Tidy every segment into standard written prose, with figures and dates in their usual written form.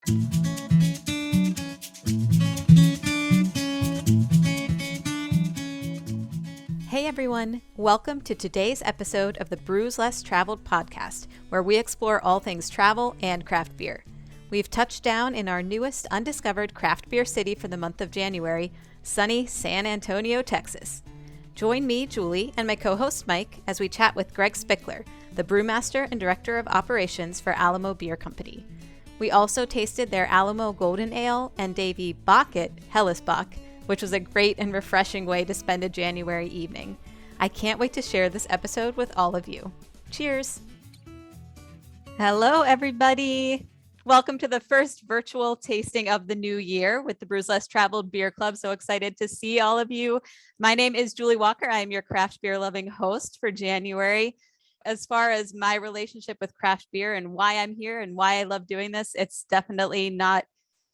Hey everyone, welcome to today's episode of the Brews Less Traveled podcast, where we explore all things travel and craft beer. We've touched down in our newest undiscovered craft beer city for the month of January, sunny San Antonio, Texas. Join me, Julie, and my co-host Mike as we chat with Gregg Spickler, the Brewmaster and Director of Operations for Alamo Beer Company. We also tasted their Alamo Golden Ale and Davy Bockett Helles Bock, which was a great and refreshing way to spend a January evening. I can't wait to share this episode with all of you. Cheers! Hello, everybody! Welcome to the first virtual tasting of the new year with the Brews Less Traveled Beer Club. So excited to see all of you. My name is Julie Walker. I am your craft beer loving host for January. As far as my relationship with craft beer and why I'm here and why I love doing this, it's definitely not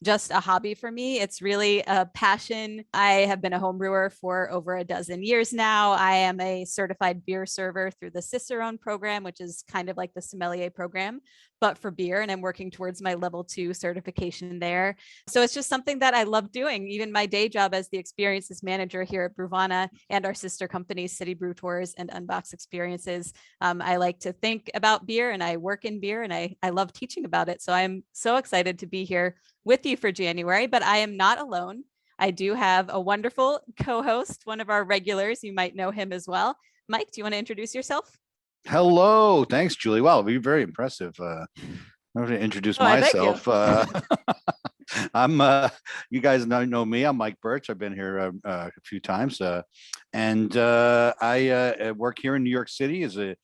just a hobby for me. It's really a passion. I have been a home brewer for over a dozen years now. I am a certified beer server through the Cicerone program, which is kind of like the sommelier program, but for beer. And I'm working towards my level 2 certification there. So it's just something that I love doing. Even my day job as the experiences manager here at Brewvana and our sister companies, City Brew Tours and Unbox Experiences. I like to think about beer and I work in beer and I love teaching about it. So I'm so excited to be here with you for January, but I am not alone. I do have a wonderful co-host, one of our regulars. You might know him as well. Mike, do you want to introduce yourself? Hello. Thanks, Julie. Wow, you're very impressive. I'm going to introduce myself. I'm you guys know me. I'm Mike Birch. I've been here a few times. I work here in New York City as a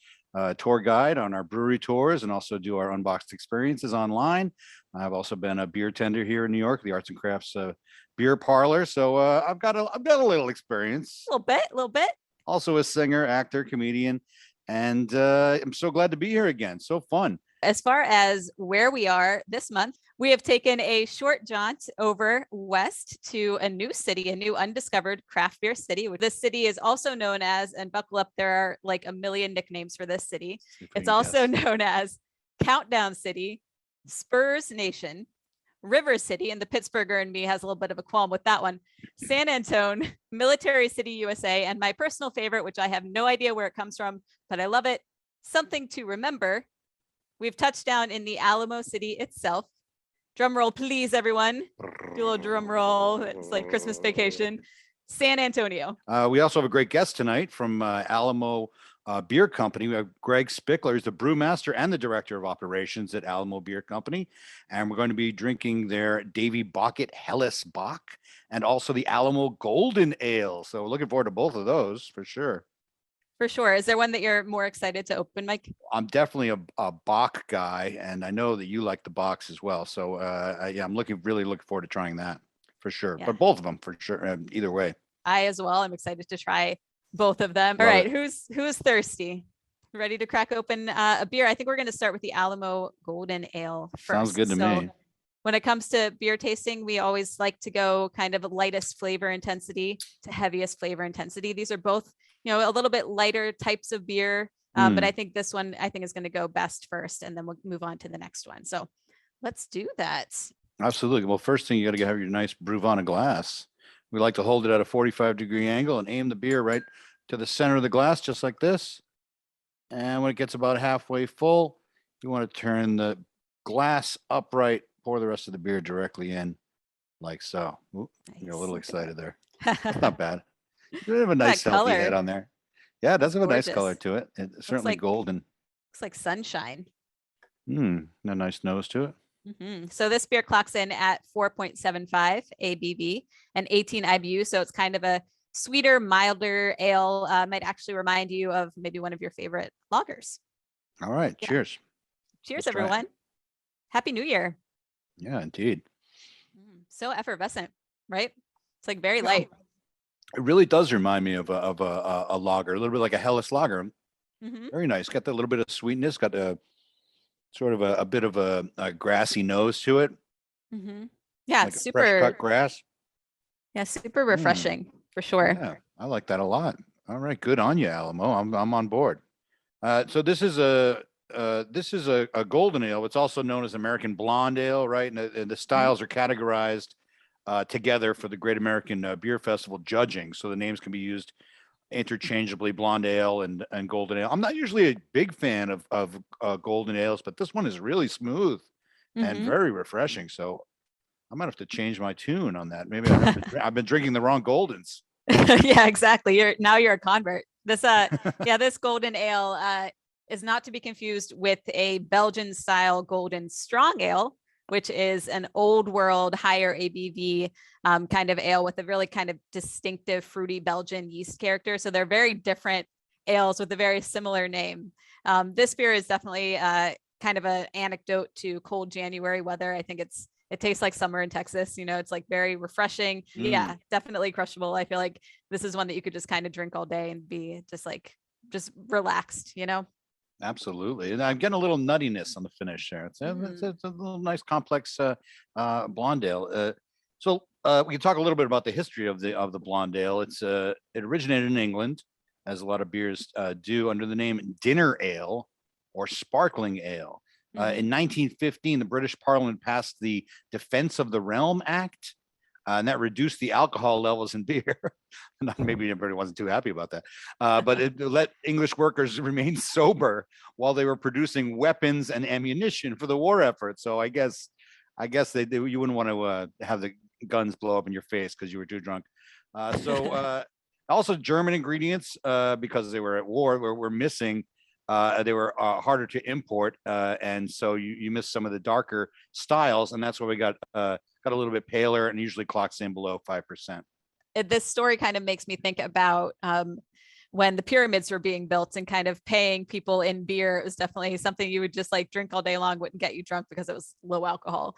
tour guide on our brewery tours and also do our unboxed experiences online. I've also been a beer tender here in New York, the Arts and Crafts beer parlor. So I've got a little experience. A little bit. Also a singer, actor, comedian, and I'm so glad to be here again. So fun. As far as where we are this month, we have taken a short jaunt over west to a new city, a new undiscovered craft beer city. This city is also known as, and buckle up, there are like a million nicknames for this city. It's also known as Countdown City, Spurs Nation, River City, and the Pittsburgher in me has a little bit of a qualm with that one, San Antone, Military City, USA, and my personal favorite, which I have no idea where it comes from, but I love it, Something to Remember. We've touched down in the Alamo City itself. Drum roll, please, everyone. Do a little drum roll. It's like Christmas vacation. San Antonio. We also have a great guest tonight from Alamo Beer Company. We have Gregg Spickler, who's the brewmaster and the director of operations at Alamo Beer Company. And we're going to be drinking their Davy Bockett Helles Bock and also the Alamo Golden Ale. So we're looking forward to both of those for sure. For sure. Is there one that you're more excited to open, Mike? I'm definitely a Bock guy, and I know that you like the Bocks as well. So yeah, I'm really looking forward to trying that for sure. Yeah. But both of them for sure. Either way. I as well. I'm excited to try both of them. All right, who's thirsty? Ready to crack open a beer? I think we're going to start with the Alamo Golden Ale first. Sounds good to me. When it comes to beer tasting, we always like to go kind of lightest flavor intensity to heaviest flavor intensity. These are both, a little bit lighter types of beer, but I think this one is going to go best first, and then we'll move on to the next one. So let's do that. Absolutely. Well, first thing, you got to have your nice Brewvana glass. We like to hold it at a 45-degree angle and aim the beer right to the center of the glass, just like this. And when it gets about halfway full, you want to turn the glass upright, pour the rest of the beer directly in, like so. Ooh, nice. You're a little excited there. That's not bad. You have a nice healthy head on there. Yeah, it does have a nice color to it. It's certainly golden. Looks like sunshine. A nice nose to it. Mm-hmm. So this beer clocks in at 4.75 ABV and 18 IBU. So it's kind of a sweeter, milder ale. Might actually remind you of maybe one of your favorite lagers. All right. Yeah. Cheers. Cheers, everyone. Happy New Year. Yeah, indeed. So effervescent, right? It's like very light. It really does remind me of a lager, a little bit like a Helles lager. Mm-hmm. Very nice. Got that little bit of sweetness. Got a sort of a bit of a grassy nose to it. Mm-hmm. Yeah, like super fresh cut grass. Yeah, super refreshing for sure. Yeah, I like that a lot. All right, good on you, Alamo. I'm on board. So this is a this is a golden ale. It's also known as American Blonde Ale, right? And the styles are categorized together for the Great American Beer Festival judging. So the names can be used interchangeably, blonde ale and golden ale. I'm not usually a big fan of golden ales, but this one is really smooth and very refreshing. So I might have to change my tune on that. Maybe I've been drinking the wrong Goldens. Yeah, exactly. You're a convert. This this golden ale is not to be confused with a Belgian style golden strong ale, which is an old world higher ABV kind of ale with a really kind of distinctive fruity Belgian yeast character. So they're very different ales with a very similar name. This beer is definitely kind of an anecdote to cold January weather. I think it tastes like summer in Texas. It's like very refreshing. Yeah, definitely crushable. I feel like this is one that you could just kind of drink all day and be just relaxed, Absolutely. And I'm getting a little nuttiness on the finish there. It's a little nice complex blonde ale. So we can talk a little bit about the history of the blonde ale. It originated in England, as a lot of beers do, under the name dinner ale or sparkling ale. In 1915, the British Parliament passed the Defense of the Realm Act, and that reduced the alcohol levels in beer. Maybe everybody wasn't too happy about that, but it let English workers remain sober while they were producing weapons and ammunition for the war effort. So I guess you wouldn't want to have the guns blow up in your face because you were too drunk. Also German ingredients, because they were at war, were missing. They were harder to import, and so you missed some of the darker styles, and that's why we got a little bit paler and usually clocks in below 5%. This story kind of makes me think about when the pyramids were being built and kind of paying people in beer. It was definitely something you would just drink all day long, wouldn't get you drunk because it was low alcohol.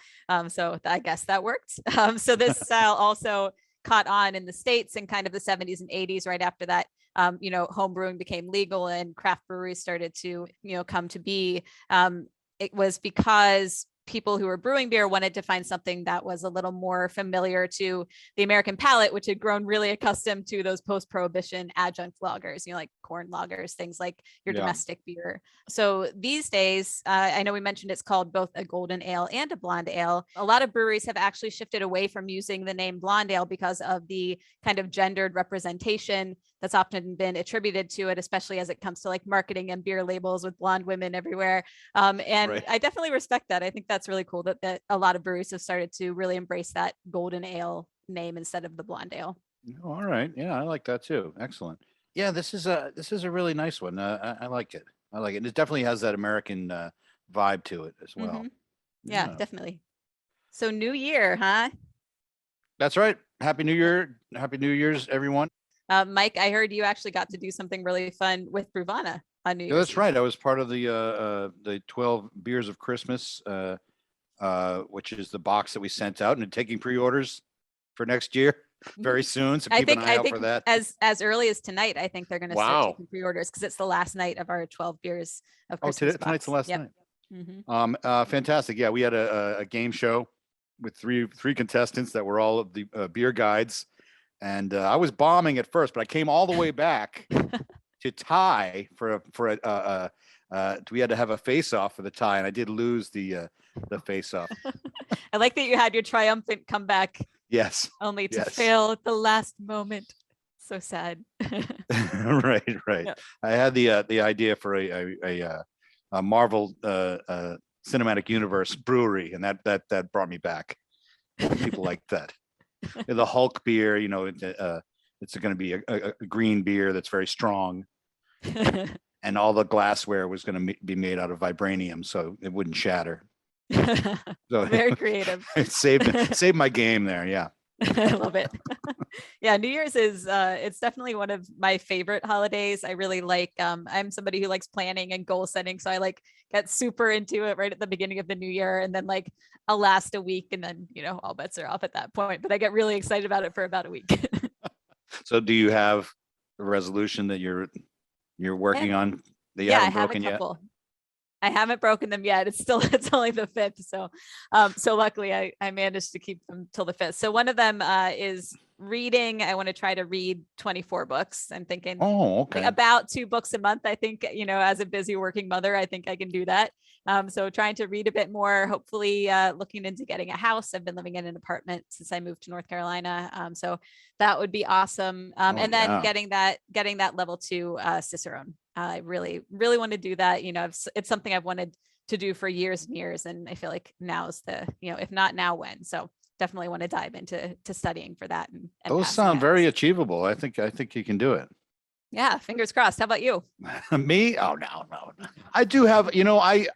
So I guess that worked. So this style also caught on in the States in kind of the 70s and 80s. Right after that, home brewing became legal and craft breweries started to, come to be. It was because people who were brewing beer wanted to find something that was a little more familiar to the American palate, which had grown really accustomed to those post-prohibition adjunct lagers, like corn lagers, things like your domestic beer. So these days, I know we mentioned it's called both a golden ale and a blonde ale. A lot of breweries have actually shifted away from using the name blonde ale because of the kind of gendered representation that's often been attributed to it, especially as it comes to marketing and beer labels with blonde women everywhere. Right. I definitely respect that. I think that's really cool that a lot of breweries have started to really embrace that golden ale name instead of the blonde ale. Oh, all right. Yeah, I like that too. Excellent. Yeah, this is a really nice one. I like it. I like it. And it definitely has that American vibe to it as well. Yeah, definitely. So New Year, huh? That's right. Happy New Year. Happy New Year's, everyone. Mike, I heard you actually got to do something really fun with Brewvana on New Year's. Yeah, that's right. I was part of the 12 Beers of Christmas, which is the box that we sent out, and taking pre-orders for next year very soon. So keep an eye out for that. As early as tonight, I think they're going to start taking pre-orders because it's the last night of our 12 Beers of Christmas. Tonight's the last night. Fantastic. Yeah, we had a game show with three contestants that were all of the beer guides. And I was bombing at first, but I came all the way back to tie for we had to have a face-off for the tie, and I did lose the face-off. I like that you had your triumphant comeback. Yes. Only to fail at the last moment. So sad. Right. Yeah. I had the idea for a Marvel Cinematic Universe brewery, and that brought me back. People like that. The Hulk beer, it's going to be a green beer that's very strong, and all the glassware was going to be made out of vibranium, so it wouldn't shatter. So very creative. It saved my game there. Yeah. I love it. Yeah, New Year's is it's definitely one of my favorite holidays. I really like I'm somebody who likes planning and goal setting, so I get super into it right at the beginning of the new year, and then I'll last a week, and then all bets are off at that point, but I get really excited about it for about a week. So do you have a resolution that you're working on that you haven't broken yet? I haven't broken them yet. It's only the 5th. So luckily I managed to keep them till the 5th. So one of them is reading, I want to try to read 24 books. I'm thinking okay. about 2 books a month. I think, as a busy working mother, I think I can do that. So trying to read a bit more, hopefully looking into getting a house. I've been living in an apartment since I moved to North Carolina. So that would be awesome. And then getting that level 2 Cicerone. I really, really want to do that. It's something I've wanted to do for years and years. And I feel like now's the, if not now, when. So definitely want to dive into studying for that. And those sound very achievable. I think you can do it. Yeah, fingers crossed. How about you? Me? Oh, no. I do have, I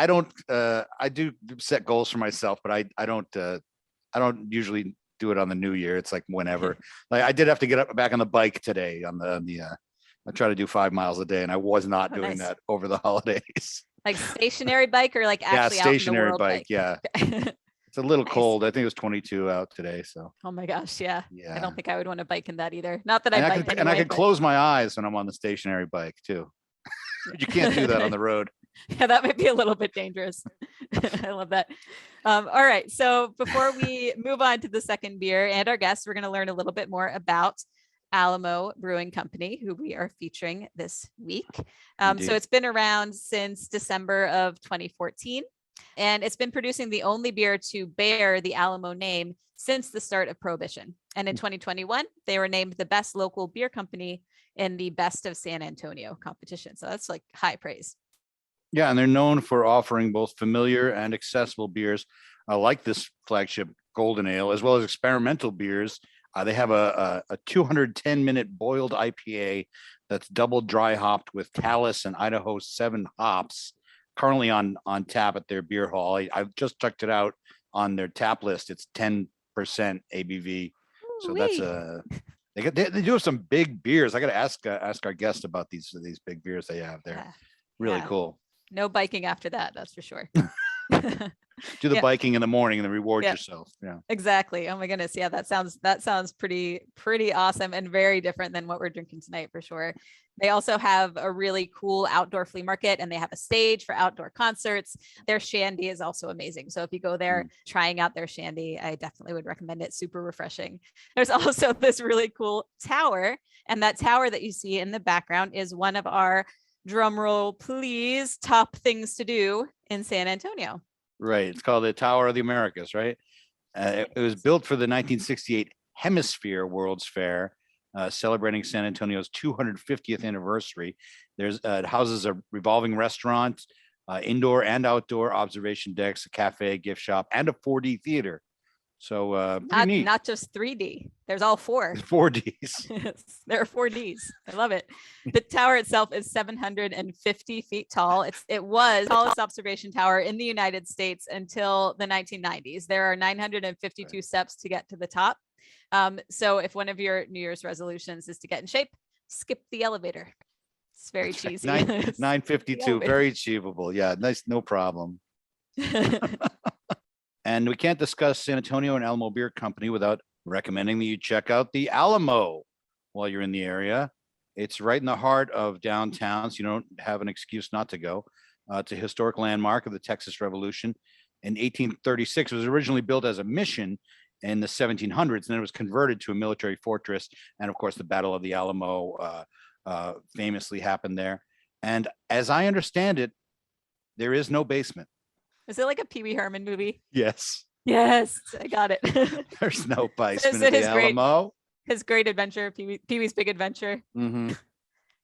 don't, I do set goals for myself, but I don't usually do it on the new year. It's like whenever. Like I did have to get up back on the bike today I try to do 5 miles a day, and I was not doing that over the holidays. Like stationary bike or like actually stationary out in the world bike. Yeah. It's a little cold. I think it was 22 out today. So. Oh my gosh. Yeah. I don't think I would want to bike in that either. Not that I bike and I could close my eyes when I'm on the stationary bike too. You can't do that on the road. Yeah, that might be a little bit dangerous. I love that. All right. So before we move on to the second beer and our guests, we're going to learn a little bit more about Alamo Brewing Company, who we are featuring this week. So it's been around since December of 2014. And it's been producing the only beer to bear the Alamo name since the start of Prohibition. And in 2021, they were named the best local beer company in the Best of San Antonio competition. So that's like high praise. Yeah, and they're known for offering both familiar and accessible beers like this flagship Golden Ale, as well as experimental beers. They have a 210-minute boiled IPA that's double dry hopped with Talus and Idaho 7 hops, currently on tap at their beer hall. I just checked it out on their tap list. It's 10% ABV. So that's they do have some big beers. I got to ask our guest about these big beers they have there. Yeah. Really cool. No biking after that, that's for sure. Do the biking in the morning and then reward yourself. Yeah, exactly. Oh my goodness. Yeah, that sounds pretty awesome and very different than what we're drinking tonight for sure. They also have a really cool outdoor flea market, and they have a stage for outdoor concerts. Their shandy is also amazing. So if you go there trying out their shandy, I definitely would recommend it. Super refreshing. There's also this really cool tower, and that tower that you see in the background is one of our, drum roll please, top things to do in San Antonio. Right. It's called the Tower of the Americas, right? It was built for the 1968 Hemisphere World's Fair, celebrating San Antonio's 250th anniversary. It houses a revolving restaurant, indoor and outdoor observation decks, a cafe, gift shop, and a 4D theater. So not just 3D. There's all 4. 4Ds. There are 4Ds. I love it. The tower itself is 750 feet tall. It was the tallest observation tower in the United States until the 1990s. There are 952 steps to get to the top. So if one of your New Year's resolutions is to get in shape, skip the elevator. It's very cheesy. 952, very achievable. Yeah, nice, no problem. And we can't discuss San Antonio and Alamo Beer Company without recommending that you check out the Alamo while you're in the area. It's right in the heart of downtown, so you don't have an excuse not to go. It's a historic landmark of the Texas Revolution. In 1836, it was originally built as a mission in the 1700s, and then it was converted to a military fortress. And of course, the Battle of the Alamo famously happened there. And as I understand it, there is no basement. Is it like a Pee Wee Herman movie? Yes. Yes, I got it. There's no basement at the Alamo. His Great Adventure, Pee Wee's Big Adventure. Mm-hmm.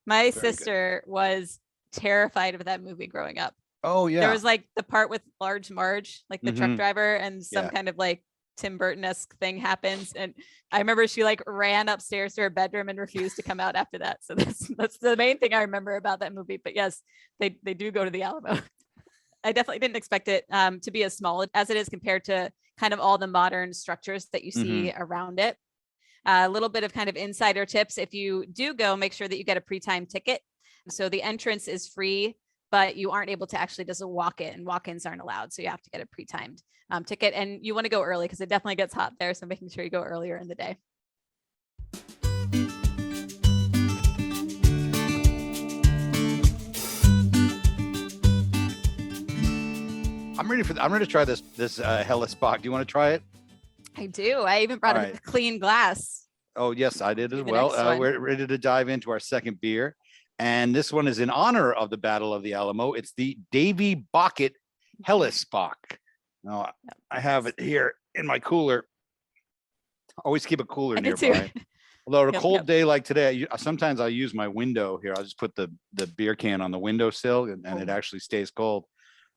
My sister was terrified of that movie growing up. Oh, yeah. There was like the part with Large Marge, like the truck driver, and some kind of like Tim Burton-esque thing happens. And I remember she like ran upstairs to her bedroom and refused to come out after that. So that's the main thing I remember about that movie. But yes, they do go to the Alamo. I definitely didn't expect it to be as small as it is compared to kind of all the modern structures that you see around it. A little bit of kind of insider tips. If you do go, make sure that you get a pre-timed ticket. So the entrance is free, but you aren't able to actually just walk in. Walk-ins aren't allowed. So you have to get a pre-timed ticket, and you want to go early because it definitely gets hot there. So making sure you go earlier in the day. I'm ready to try this Helles Bock. Do you want to try it? I do. I even brought All a right. clean glass. Oh, yes, I did Do as the well. next one. We're ready to dive into our second beer. And this one is in honor of the Battle of the Alamo. It's the Davy Bockett Helles Bock. Now, I have it here in my cooler. Always keep a cooler I do too. nearby. Although on a Yep, cold yep. day like today, sometimes I'll use my window here. I'll just put the beer can on the windowsill and it actually stays cold.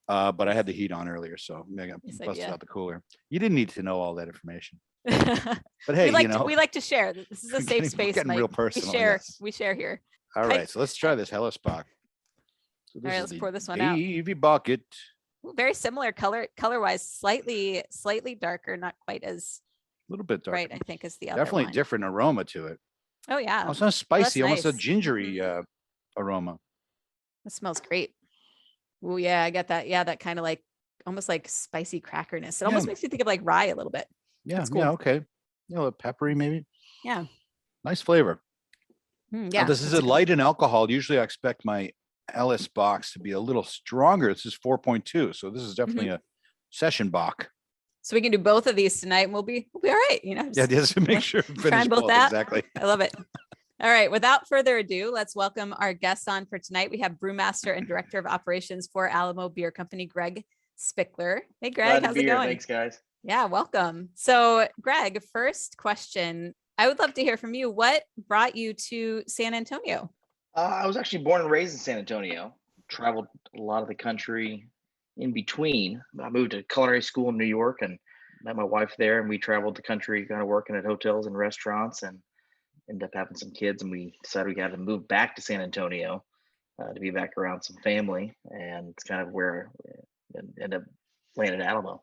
But I had the heat on earlier, so I got Yes, busted idea. out the cooler. You didn't need to know all that information. But we hey, like we like to share. This is a we're safe we're space, getting Mike. real personal. We share. Yes. We share here. All Right. right, so let's try this Helles Bock. So All this right, is let's the pour this one out. Davy Bockett. Ooh, very similar color wise, slightly darker, not quite as A little bit darker. bright, I think, as the other Definitely one. different aroma to it. Oh yeah. Also spicy, almost a nice. gingery aroma. That smells great. Oh yeah, I got that. Yeah, that kind of like almost like spicy crackerness. It almost makes you think of like rye a little bit. Yeah, cool. yeah, okay. A little peppery maybe. Yeah. Nice flavor. Yeah. This is a light in alcohol. Usually I expect my Helles Box to be a little stronger. This is 4.2. So this is definitely a session Bock. So we can do both of these tonight and we'll be all right. Just to make sure trying both out. Exactly. I love it. All right. Without further ado, let's welcome our guests on for tonight. We have Brewmaster and Director of Operations for Alamo Beer Company, Gregg Spickler. Hey, Gregg, how's it going? Thanks, guys. Yeah, welcome. So, Gregg, first question. I would love to hear from you. What brought you to San Antonio? I was actually born and raised in San Antonio. Traveled a lot of the country in between. I moved to culinary school in New York and met my wife there, and we traveled the country kind of working at hotels and restaurants and ended up having some kids, and we decided we got to move back to San Antonio to be back around some family, and it's kind of where we ended up landing at Alamo.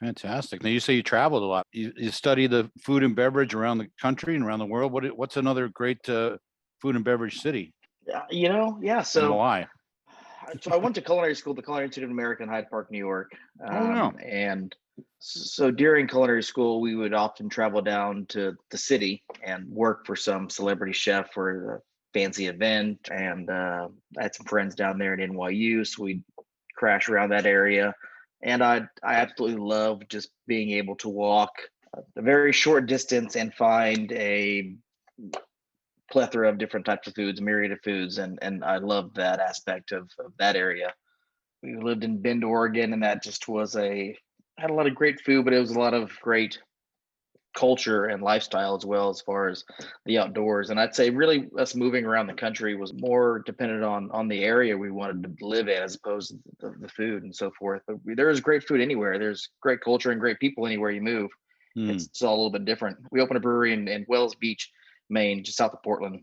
Fantastic. Now you say you traveled a lot. You study the food and beverage around the country and around the world. What's another great food and beverage city? So why? So I went to culinary school, the Culinary Institute of America in Hyde Park, New York. And so during culinary school, we would often travel down to the city and work for some celebrity chef for a fancy event. And I had some friends down there at NYU, so we'd crash around that area. And I absolutely love just being able to walk a very short distance and find a plethora of different types of foods, a myriad of foods, and I love that aspect of that area. We lived in Bend, Oregon, and that just had a lot of great food, but it was a lot of great culture and lifestyle as well, as far as the outdoors. And I'd say really us moving around the country was more dependent on the area we wanted to live in, as opposed to the food and so forth. But there is great food anywhere. There's great culture and great people anywhere you move. It's all a little bit different. We opened a brewery in Wells Beach, Maine, just south of Portland,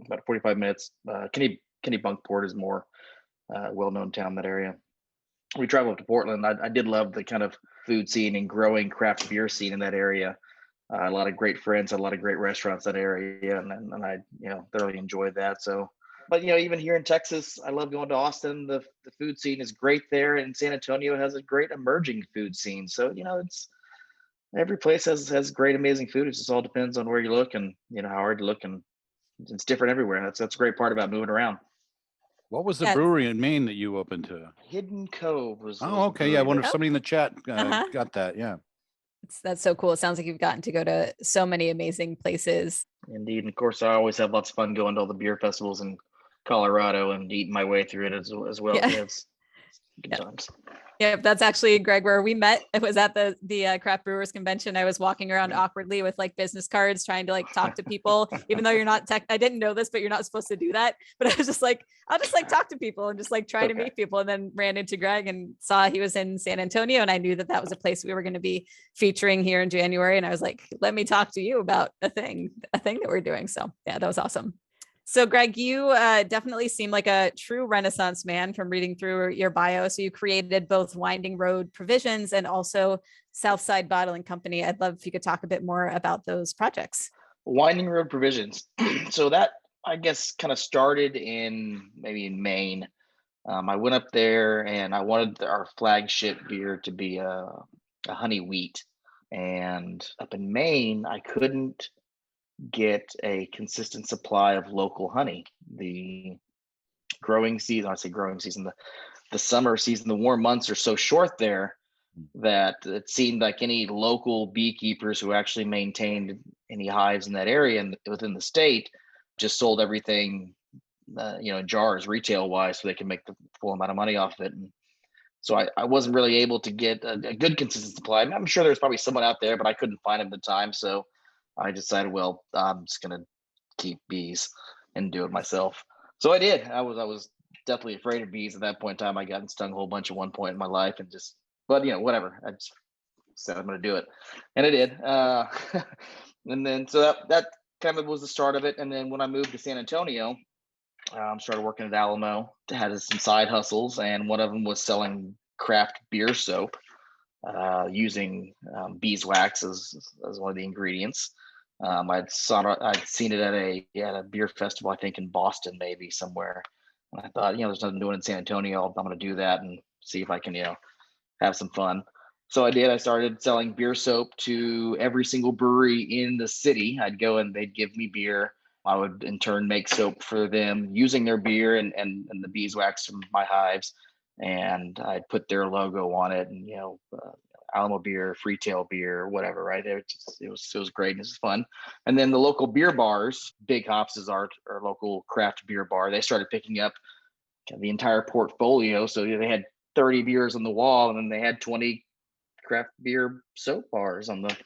about 45 minutes. Kennebunkport is more well-known town in that area. We traveled to Portland. I did love the kind of food scene and growing craft beer scene in that area. A lot of great friends, a lot of great restaurants in that area, and I thoroughly enjoyed that. So, but even here in Texas, I love going to Austin. The food scene is great there, and San Antonio has a great emerging food scene. So it's every place has great, amazing food. It just all depends on where you look and how hard you look, and it's different everywhere. That's a great part about moving around. What was the brewery in Maine that you opened to? Hidden Cove was. Oh, okay. Yeah, I wonder if somebody in the chat got that. Yeah. That's so cool. It sounds like you've gotten to go to so many amazing places. Indeed. And of course, I always have lots of fun going to all the beer festivals in Colorado and eating my way through it as well. Yeah. It's good times. Yeah, that's actually, Gregg, where we met. It was at the Craft Brewers Convention. I was walking around awkwardly with like business cards, trying to like talk to people, even though you're not I didn't know this, but you're not supposed to do that. But I was just like, I'll just like talk to people and just like try to meet people, and then ran into Gregg and saw he was in San Antonio, and I knew that was a place we were going to be featuring here in January. And I was like, let me talk to you about a thing that we're doing. So yeah, that was awesome. So Gregg, you definitely seem like a true Renaissance man from reading through your bio. So you created both Winding Road Provisions and also Southside Bottling Company. I'd love if you could talk a bit more about those projects. Winding Road Provisions. So that, I guess, kind of started in Maine. I went up there and I wanted our flagship beer to be a honey wheat. And up in Maine, I couldn't get a consistent supply of local honey. The growing season, I say growing season, the summer season, the warm months are so short there that it seemed like any local beekeepers who actually maintained any hives in that area and within the state just sold everything, in jars, retail wise, so they can make the full amount of money off of it. And so I wasn't really able to get a good consistent supply. I'm sure there's probably someone out there, but I couldn't find them at the time. So I decided, well, I'm just gonna keep bees and do it myself. So I did. I was definitely afraid of bees at that point in time. I got stung a whole bunch at one point in my life, and just, but whatever. I just said I'm going to do it, and I did. And then so that kind of was the start of it. And then when I moved to San Antonio, started working at Alamo. Had some side hustles, and one of them was selling craft beer soap using beeswax as one of the ingredients. I'd seen it at a beer festival, I think in Boston, maybe somewhere. And I thought, there's nothing doing in San Antonio. I'm going to do that and see if I can, have some fun. So I did. I started selling beer soap to every single brewery in the city. I'd go and they'd give me beer. I would in turn make soap for them using their beer and the beeswax from my hives. And I'd put their logo on it, and Alamo Beer, Freetail Beer, whatever, right there. It was great. It was fun. And then the local beer bars, Big Hops is our local craft beer bar. They started picking up the entire portfolio. So they had 30 beers on the wall, and then they had 20 craft beer soap bars on the,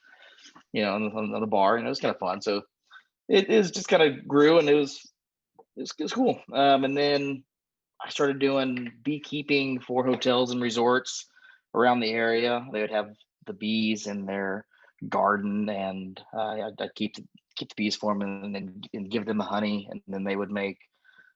on the bar, and it was kind of fun. So it is just kind of grew, and it was cool. And then I started doing beekeeping for hotels and resorts around the area. They would have the bees in their garden, and I'd keep the bees for them, and give them the honey, and then they would make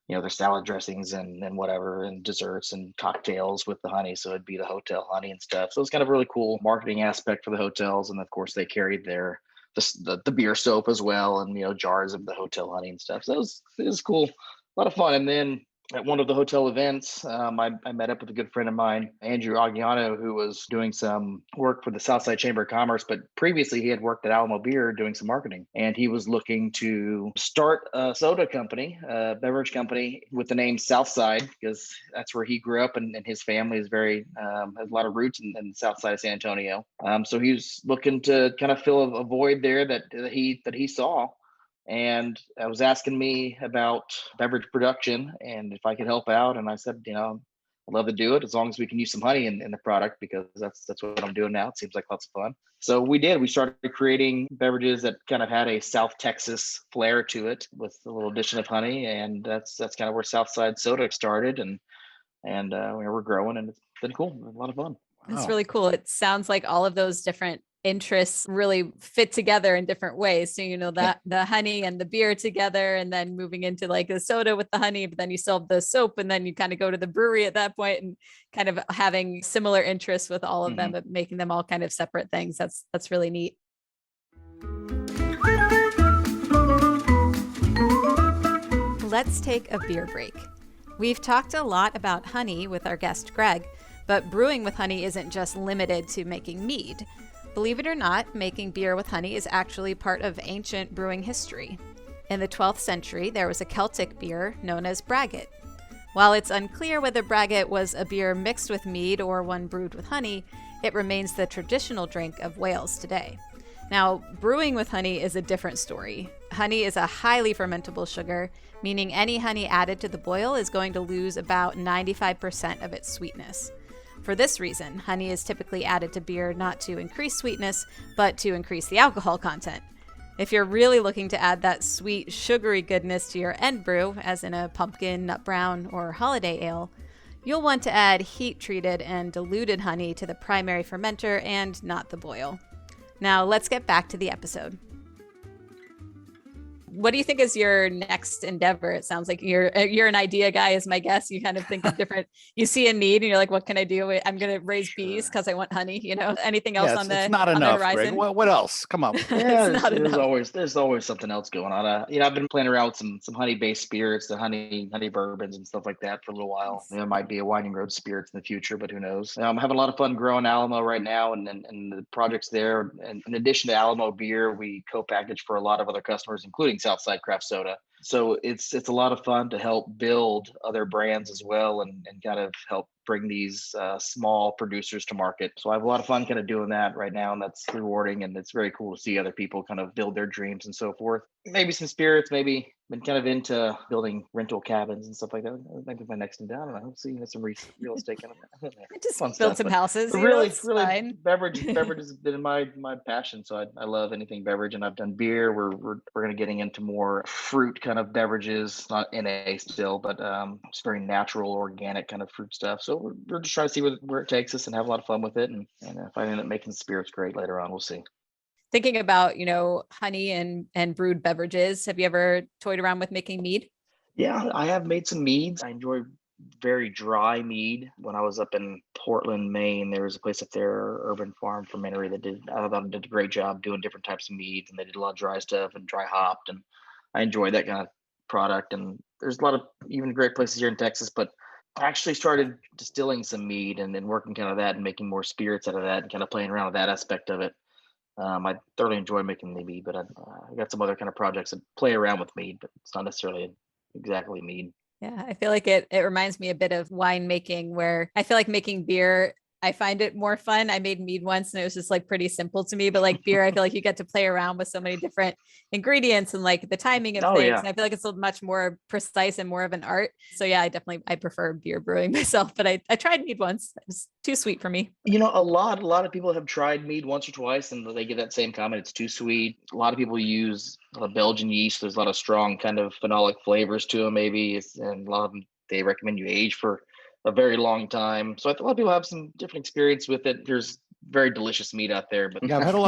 their salad dressings and whatever, and desserts and cocktails with the honey. So it'd be the hotel honey and stuff. So it's kind of a really cool marketing aspect for the hotels. And of course they carried the beer soap as well, and jars of the hotel honey and stuff. So it was cool, a lot of fun. And then at one of the hotel events, I met up with a good friend of mine, Andrew Aguiano, who was doing some work for the Southside Chamber of Commerce, but previously he had worked at Alamo Beer doing some marketing, and he was looking to start a soda company, a beverage company with the name Southside, because that's where he grew up, and his family is has a lot of roots in the South Side of San Antonio. So he was looking to kind of fill a void there that he saw. And I was asking me about beverage production and if I could help out. And I said, I'd love to do it as long as we can use some honey in the product, because that's what I'm doing now. It seems like lots of fun. So we did. We started creating beverages that kind of had a South Texas flair to it with a little addition of honey. And that's kind of where Southside Soda started. And we're growing, and it's been cool. A lot of fun. It's really cool. It sounds like all of those different interests really fit together in different ways. So, that the honey and the beer together, and then moving into like the soda with the honey, but then you still have the soap, and then you kind of go to the brewery at that point, and kind of having similar interests with all of them, but making them all kind of separate things. That's really neat. Let's take a beer break. We've talked a lot about honey with our guest Gregg, but brewing with honey isn't just limited to making mead. Believe it or not, making beer with honey is actually part of ancient brewing history. In the 12th century, there was a Celtic beer known as braggot. While it's unclear whether braggot was a beer mixed with mead or one brewed with honey, it remains the traditional drink of Wales today. Now, brewing with honey is a different story. Honey is a highly fermentable sugar, meaning any honey added to the boil is going to lose about 95% of its sweetness. For this reason, honey is typically added to beer not to increase sweetness, but to increase the alcohol content. If you're really looking to add that sweet, sugary goodness to your end brew, as in a pumpkin, nut brown, or holiday ale, you'll want to add heat-treated and diluted honey to the primary fermenter and not the boil. Now, let's get back to the episode. What do you think is your next endeavor? It sounds like you're an idea guy, is my guess. You kind of think of different, you see a need and you're like, what can I do? I'm going to raise bees because I want honey, anything else on the it's not enough, horizon? Greg. What else? Come on. Yeah, there's always something else going on. I've been playing around with some honey-based spirits, the honey bourbons and stuff like that for a little while. There might be a Winding Road spirits in the future, but who knows? I'm having a lot of fun growing Alamo right now, and the projects there. And in addition to Alamo Beer, we co-package for a lot of other customers, including Southside craft soda. So it's a lot of fun to help build other brands as well, and kind of help bring these small producers to market. So I have a lot of fun kind of doing that right now, and that's rewarding, and it's very cool to see other people kind of build their dreams and so forth. Maybe some spirits, maybe been kind of into building rental cabins and stuff like that. Maybe my next thing down, and I hope seeing some real estate kind of Just fun build stuff. some But houses. really, It's really, fine. beverage has been my passion. So I love anything beverage, and I've done beer. We're going to getting into more fruit kind of beverages, not NA still, but it's very natural, organic kind of fruit stuff. So we're just trying to see where it takes us and have a lot of fun with it. And if I end up making spirits great later on, we'll see. Thinking about, honey and brewed beverages. Have you ever toyed around with making mead? Yeah, I have made some meads. I enjoy very dry mead. When I was up in Portland, Maine, there was a place up there, Urban Farm Fermentery, I thought did a great job doing different types of meads, and they did a lot of dry stuff and dry hopped, and I enjoy that kind of product. And there's a lot of even great places here in Texas, but I actually started distilling some mead and then working kind of that and making more spirits out of that and kind of playing around with that aspect of it. I thoroughly enjoy making the mead, but I got some other kind of projects that play around with mead, but it's not necessarily exactly mead. Yeah, I feel like it reminds me a bit of wine making, where I feel like making beer, I find it more fun. I made mead once and it was just like pretty simple to me, but like beer, I feel like you get to play around with so many different ingredients and like the timing of Oh things. yeah. And I feel like it's a much more precise and more of an art. So yeah, I prefer beer brewing myself, but I tried mead once. It was too sweet for me. A lot of people have tried mead once or twice and they get that same comment. It's too sweet. A lot of people use Belgian yeast. There's a lot of strong kind of phenolic flavors to them, maybe. And a lot of them, they recommend you age for a very long time. So I think a lot of people have some different experience with it. There's very delicious meat out there, but Yeah, I've had a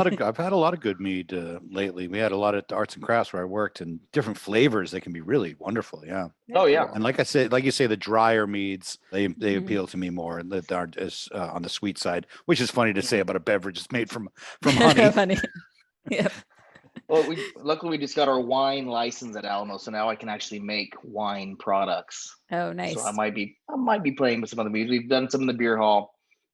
lot of good mead lately. We had a lot of arts and crafts where I worked, and different flavors. They can be really wonderful. Yeah. Oh yeah. And like you say, the drier meads, they Mhm. appeal to me more, and that aren't as on the sweet side, which is funny to say about a beverage that's made from honey. Funny. Yeah. Well, luckily we just got our wine license at Alamo, so now I can actually make wine products. Oh, So nice. I might be playing with some other beers. We've done some in the beer hall.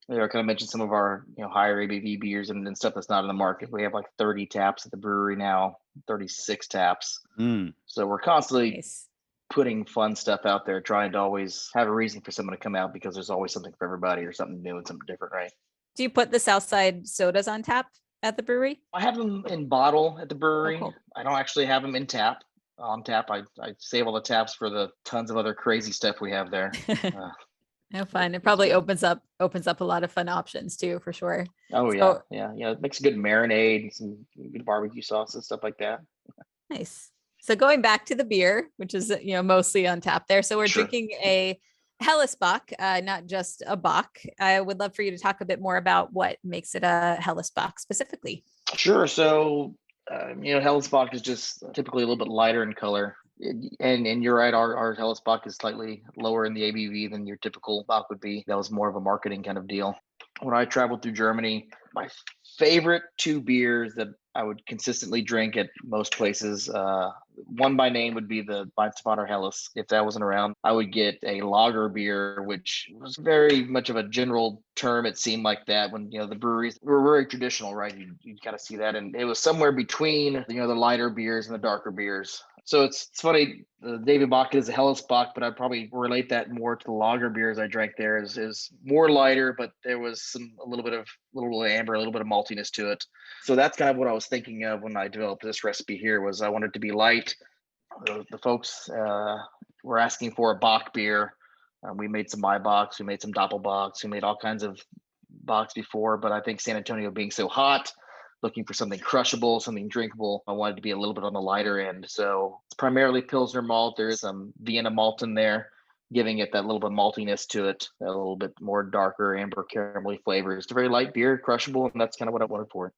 I kind of mentioned some of our higher ABV beers and stuff that's not in the market. We have like 30 taps at the brewery now, 36 taps. Mm. So we're constantly Nice. putting fun stuff out there, trying to always have a reason for someone to come out, because there's always something for everybody or something new and something different, right? Do you put the Southside sodas on tap at the brewery? I have them in bottle at the brewery. cool. I don't actually have them on tap. I save all the taps for the tons of other crazy stuff we have there. No fun. It probably opens up a lot of fun options too, for sure. Oh So- yeah. It makes a good marinade and some good barbecue sauce and stuff like that. Nice. So going back to the beer, which is mostly on tap there. So we're Sure. drinking a Helles Bock, not just a Bock. I would love for you to talk a bit more about what makes it a Helles Bock specifically. Sure. So Helles Bock is just typically a little bit lighter in color. And you're right, our Helles Bock is slightly lower in the ABV than your typical Bock would be. That was more of a marketing kind of deal. When I traveled through Germany, my favorite two beers that I would consistently drink at most places, one by name would be the Weizenbacher Helles. If that wasn't around, I would get a lager beer, which was very much of a general term. It seemed like that when the breweries were very traditional, right? You kind of see that, and it was somewhere between the lighter beers and the darker beers. So it's funny. Davy Bockett is a Helles Bock, but I'd probably relate that more to the lager beers I drank there. Is more lighter, but there was a little bit of amber, a little bit of maltiness to it. So that's kind of what I was thinking of when I developed this recipe here. Was I wanted to be light. The folks were asking for a Bock beer. We made some Maibocks, we made some Doppelbocks, we made all kinds of Bocks before, but I think San Antonio being so hot, looking for something crushable, something drinkable, I wanted to be a little bit on the lighter end. So it's primarily Pilsner malt. There is some Vienna malt in there, giving it that little bit of maltiness to it, a little bit more darker amber caramelly flavor. It's a very light beer, crushable, and that's kind of what I wanted for it.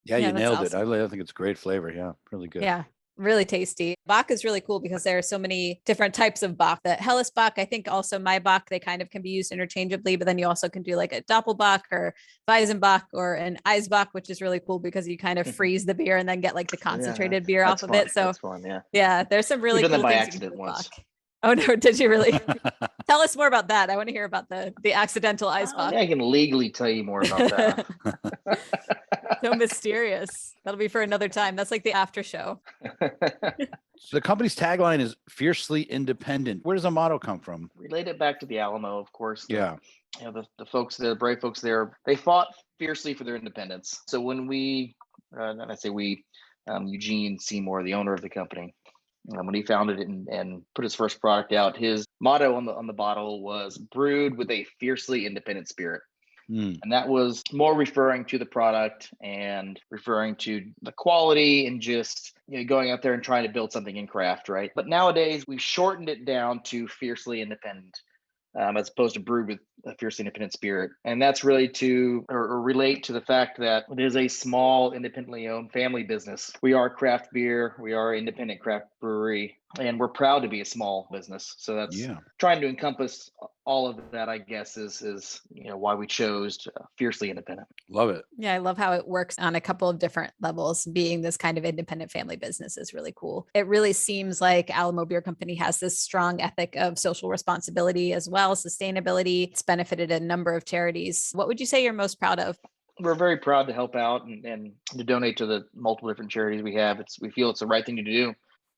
Yeah, Yeah, you that's nailed awesome. it. I think it's great flavor. Yeah, really good. Yeah, really tasty. Bock is really cool because there are so many different types of Bock. The Helles Bock, I think also my Bock, they kind of can be used interchangeably, but then you also can do like a Doppelbock or Weizenbock or an Eisbock, which is really cool because you kind of freeze the beer and then get like the concentrated beer off of it. So That's fun, yeah. yeah, there's some really We've done cool that by things you can do accident with once. Bock. Oh no, did you really? Tell us more about that. I want to hear about the accidental ice box. I can legally tell you more about that. So mysterious. That'll be for another time. That's like the after show. So the company's tagline is fiercely independent. Where does the motto come from? Relate it back to the Alamo, of course. Yeah. The folks there, the brave folks there, they fought fiercely for their independence. So when we, and I say we, Eugene Seymour, the owner of the company, when he founded it and put his first product out, his motto on the bottle was "Brewed with a fiercely independent spirit." And that was more referring to the product and referring to the quality and just going out there and trying to build something in craft, right? But nowadays we've shortened it down to fiercely independent. As opposed to brewed with a fierce independent spirit. And that's really to or relate to the fact that it is a small, independently owned family business. We are craft beer, we are an independent craft brewery, and we're proud to be a small business. So that's trying to encompass all of that, I guess, is why we chose fiercely independent. Love it. Yeah, I love how it works on a couple of different levels. Being this kind of independent family business is really cool. It really seems like Alamo Beer Company has this strong ethic of social responsibility as well as sustainability. It's benefited a number of charities. What would you say you're most proud of? We're very proud to help out and to donate to the multiple different charities we have. We feel it's the right thing to do.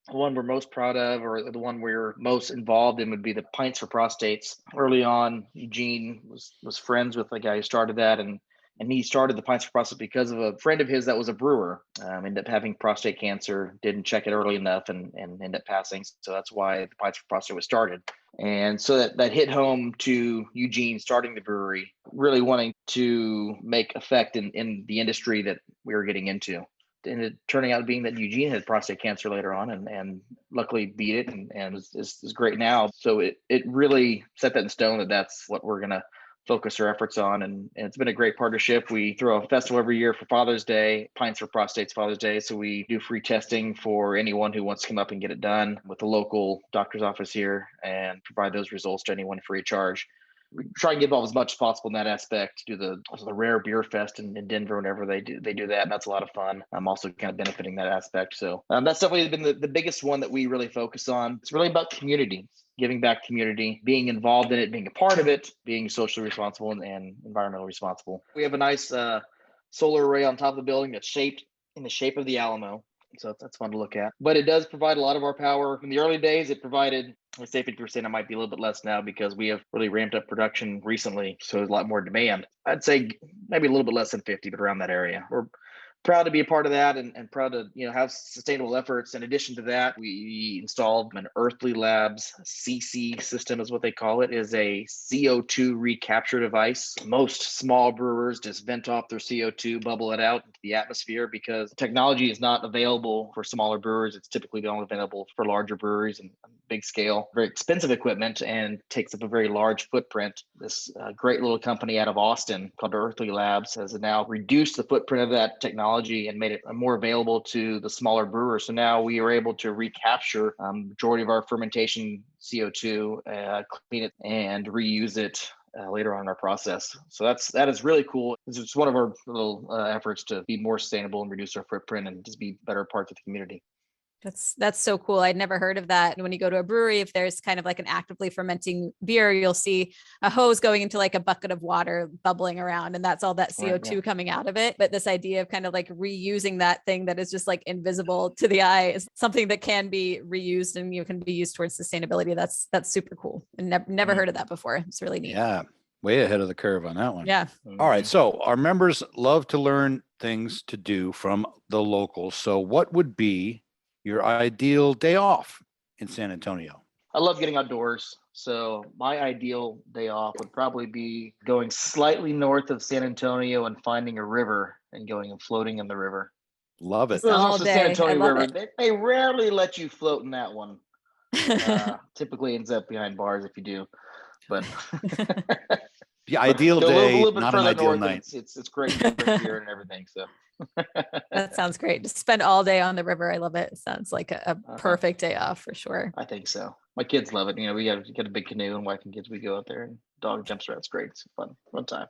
The one we're most proud of, or the one we're most involved in, would be the Pints for Prostates. Early on, Eugene was friends with the guy who started that, and he started the Pints for Prostate because of a friend of his that was a brewer. Ended up having prostate cancer, didn't check it early enough, and ended up passing. So that's why the Pints for Prostate was started. And so that hit home to Eugene starting the brewery, really wanting to make effect in the industry that we were getting into. And it turning out being that Eugene had prostate cancer later on and luckily beat it and is great now. So it really set that in stone that that's what we're going to focus our efforts on. And it's been a great partnership. We throw a festival every year for Father's Day, Pints for Prostates Father's Day. So we do free testing for anyone who wants to come up and get it done with the local doctor's office here and provide those results to anyone free of charge. We try and give all as much as possible in that aspect. Do the Rare Beer Fest in Denver whenever they do that, and that's a lot of fun. I'm also kind of benefiting that aspect. So that's definitely been the biggest one that we really focus on. It's really about community, giving back community, being involved in it, being a part of it, being socially responsible and environmentally responsible. We have a nice solar array on top of the building that's shaped in the shape of the Alamo. So that's fun to look at. But it does provide a lot of our power. In the early days, it provided, let's say 50%. It might be a little bit less now because we have really ramped up production recently. So there's a lot more demand. I'd say maybe a little bit less than 50, but around that area. We're proud to be a part of that and proud to have sustainable efforts. In addition to that, we installed an Earthly Labs CC system, is what they call it, is a CO2 recapture device. Most small brewers just vent off their CO2, bubble it out into the atmosphere because technology is not available for smaller brewers. It's typically only available for larger breweries and big scale, very expensive equipment, and takes up a very large footprint. This great little company out of Austin called Earthly Labs has now reduced the footprint of that technology and made it more available to the smaller brewers. So now we are able to recapture majority of our fermentation CO2, clean it, and reuse it later on in our process. So that is really cool. It's one of our little efforts to be more sustainable and reduce our footprint and just be better parts of the community. That's so cool. I'd never heard of that. And when you go to a brewery, if there's kind of like an actively fermenting beer, you'll see a hose going into like a bucket of water bubbling around, and that's all that CO2 coming out of it. But this idea of kind of like reusing that thing that is just like invisible to the eye is something that can be reused and can be used towards sustainability. That's super cool. And never heard of that before. It's really neat. Yeah. Way ahead of the curve on that one. Yeah. All right. So our members love to learn things to do from the locals. So what would be your ideal day off in San Antonio? I love getting outdoors. So my ideal day off would probably be going slightly north of San Antonio and finding a river and going and floating in the river. Love it. All day. San Antonio River. It. They rarely let you float in that one. Typically ends up behind bars if you do. But the ideal day, not an ideal night. It's great here and everything. So that sounds great. Just spend all day on the river. I love it. It sounds like a perfect day off for sure. I think so. My kids love it. We got a big canoe, and wife and kids, we go out there and dog jumps around. It's great. It's a fun time.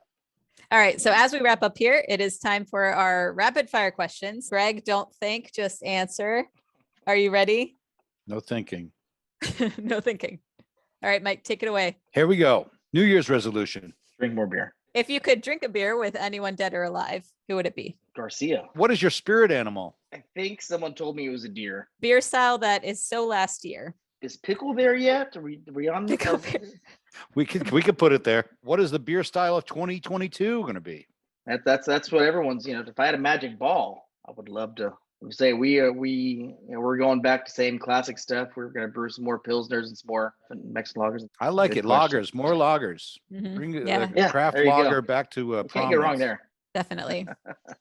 All right. So as we wrap up here, it is time for our rapid fire questions. Gregg, don't think, just answer. Are you ready? No thinking. No thinking. All right, Mike, take it away. Here we go. New Year's resolution. Drink more beer. If you could drink a beer with anyone dead or alive, who would it be? Garcia. What is your spirit animal? I think someone told me it was a deer. Beer style that is so last year. Is pickle there yet? Are we on the Pickle beer. We could put it there. What is the beer style of 2022 going to be? That's what everyone's, if I had a magic ball, I would love to say we're going back to same classic stuff. We're going to brew some more Pilsners and some more Mexican lagers. I like Good it. question. Lagers, more lagers. Mhm. Bring Yeah. the craft there you go. lager back to You can't get wrong prominence. there. Definitely.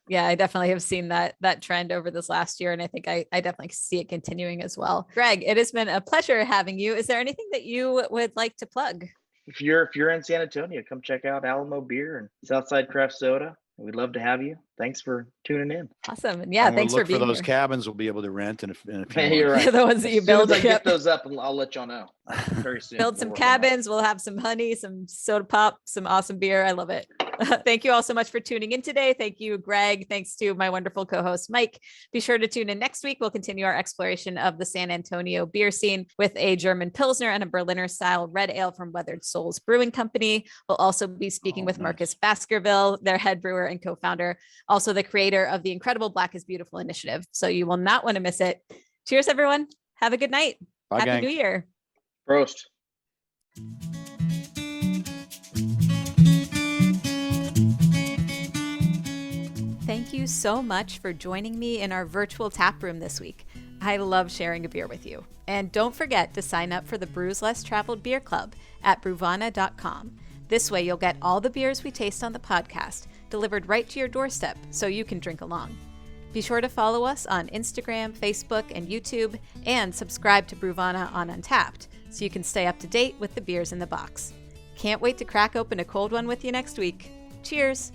Yeah, I definitely have seen that trend over this last year. And I think I definitely see it continuing as well. Gregg, it has been a pleasure having you. Is there anything that you would like to plug? If you're in San Antonio, come check out Alamo Beer and Southside Craft Soda. We'd love to have you. Thanks for tuning in. Awesome. And yeah, And we'll thanks for look being those here. cabins we'll be able to rent in a few Hey, you're months. right. The ones that you As soon build. as I Yep. get those up, I'll let y'all know very soon. Build We'll some work on that. cabins. We'll have some honey, some soda pop, some awesome beer. I love it. Thank you all so much for tuning in today. Thank you, Gregg. Thanks to my wonderful co-host, Mike. Be sure to tune in next week. We'll continue our exploration of the San Antonio beer scene with a German Pilsner and a Berliner style red ale from Weathered Souls Brewing Company. We'll also be speaking with nice. Marcus Baskerville, their head brewer and co-founder, also the creator of the incredible Black is Beautiful initiative. So you will not want to miss it. Cheers, everyone. Have a good night. Bye, Happy gang. New Year. Prost. Thank you so much for joining me in our virtual tap room this week. I love sharing a beer with you. And don't forget to sign up for the Brews Less Traveled Beer Club at brewvana.com. This way you'll get all the beers we taste on the podcast delivered right to your doorstep so you can drink along. Be sure to follow us on Instagram, Facebook, and YouTube, and subscribe to Brewvana on Untapped so you can stay up to date with the beers in the box. Can't wait to crack open a cold one with you next week. Cheers!